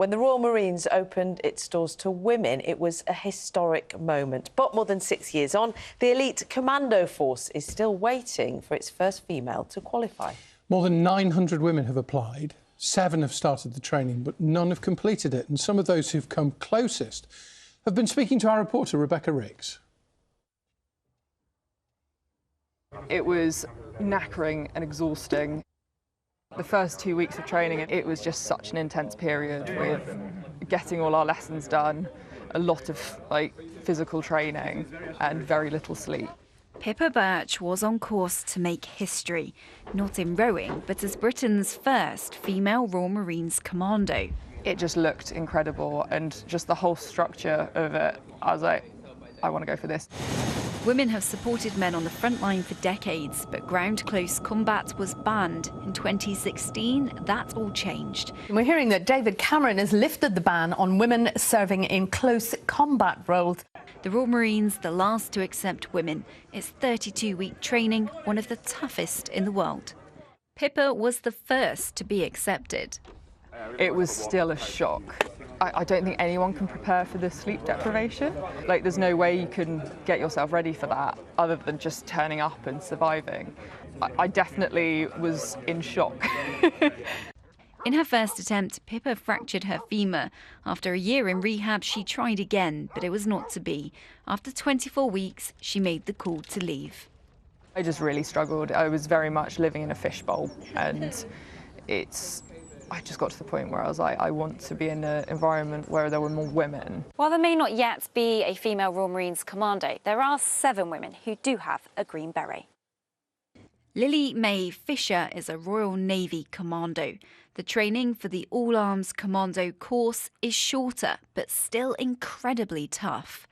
When the Royal Marines opened its doors to women, it was a historic moment. But more than 6 years on, the elite commando force is still waiting for its first female to qualify. More than 900 women have applied. 7 have started the training, but none have completed it. And some of those who've come closest have been speaking to our reporter, Rebecca Riggs. It was knackering and exhausting. The first 2 weeks of training, it was just such an intense period with getting all our lessons done, a lot of physical training and very little sleep. Pippa Birch was on course to make history, not in rowing, but as Britain's first female Royal Marines commando. It just looked incredible, and just the whole structure of it, I was like, I want to go for this. Women have supported men on the front line for decades, but ground-close combat was banned. In 2016, that all changed. We're hearing that David Cameron has lifted the ban on women serving in close combat roles. The Royal Marines, the last to accept women. It's 32-week training, one of the toughest in the world. Pippa was the first to be accepted. It was still a shock. I don't think anyone can prepare for this sleep deprivation. There's no way you can get yourself ready for that other than just turning up and surviving. I definitely was in shock. In her first attempt, Pippa fractured her femur. After a year in rehab, she tried again, but it was not to be. After 24 weeks, she made the call to leave. I just really struggled. I was very much living in a fishbowl, and I just got to the point where I was like, I want to be in an environment where there were more women. While there may not yet be a female Royal Marines commando, there are 7 women who do have a green beret. Lily Mae Fisher is a Royal Navy commando. The training for the All-Arms Commando course is shorter, but still incredibly tough.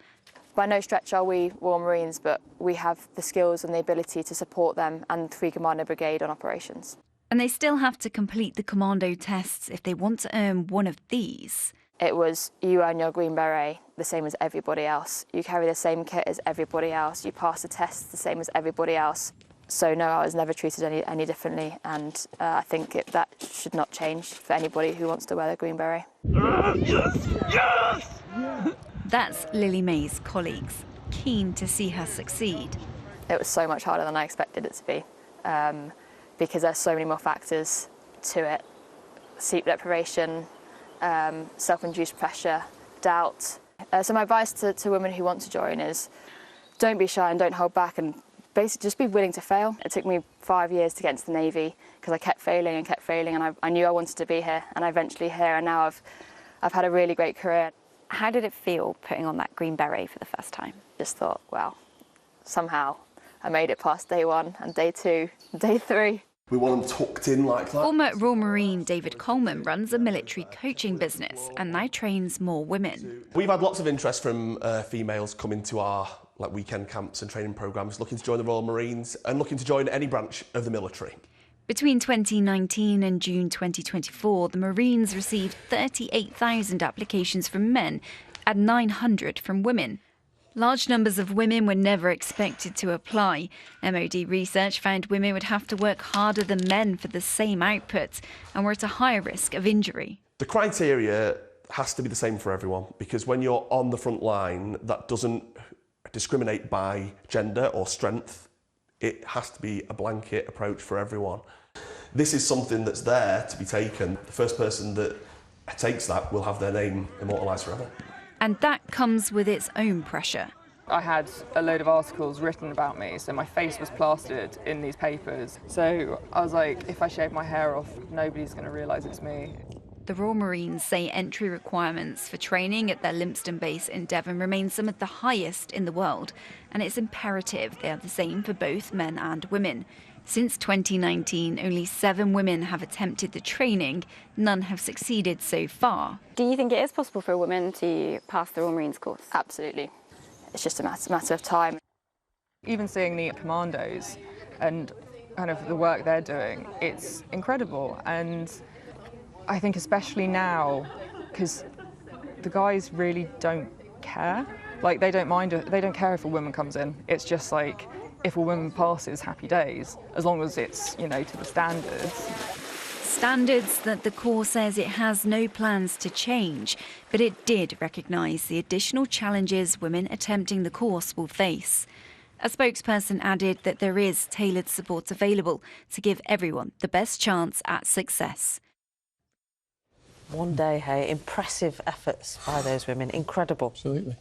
By no stretch are we Royal Marines, but we have the skills and the ability to support them and the 3 Commando Brigade on operations. And they still have to complete the commando tests if they want to earn one of these. It was, you earn your green beret the same as everybody else. You carry the same kit as everybody else. You pass the tests the same as everybody else. So no, I was never treated any differently, and I think that should not change for anybody who wants to wear their green beret. Yes! Yes! That's Lily Mae's colleagues, keen to see her succeed. It was so much harder than I expected it to be. Because there's so many more factors to it. Sleep deprivation, self-induced pressure, doubt. So my advice to women who want to join is don't be shy and don't hold back, and basically just be willing to fail. It took me 5 years to get into the Navy because I kept failing, and I knew I wanted to be here, and I'm eventually here, and now I've had a really great career. How did it feel putting on that green beret for the first time? Just thought, wow, somehow I made it past day 1 and day 2, day 3. We want them tucked in like that. Former Royal Marine David Coleman runs a military coaching business and now trains more women. We've had lots of interest from females coming to our weekend camps and training programmes, looking to join the Royal Marines and looking to join any branch of the military. Between 2019 and June 2024, the Marines received 38,000 applications from men and 900 from women. Large numbers of women were never expected to apply. MOD research found women would have to work harder than men for the same output and were at a higher risk of injury. The criteria has to be the same for everyone, because when you're on the front line, that doesn't discriminate by gender or strength. It has to be a blanket approach for everyone. This is something that's there to be taken. The first person that takes that will have their name immortalised forever. And that comes with its own pressure. I had a load of articles written about me, so my face was plastered in these papers. So I was like, if I shave my hair off, nobody's going to realise it's me. The Royal Marines say entry requirements for training at their Lympstone base in Devon remain some of the highest in the world, and it's imperative they are the same for both men and women. Since 2019, only 7 women have attempted the training. None have succeeded so far. Do you think it is possible for a woman to pass the Royal Marines course? Absolutely. It's just a matter of time. Even seeing the commandos and kind of the work they're doing, it's incredible. And I think especially now, because the guys really don't care. They don't mind, they don't care if a woman comes in. It's just if a woman passes, happy days, as long as it's, to the standards. standards that the Corps says it has no plans to change, but it did recognise the additional challenges women attempting the course will face. A spokesperson added that there is tailored support available to give everyone the best chance at success. One day, hey, impressive efforts by those women, incredible. Absolutely.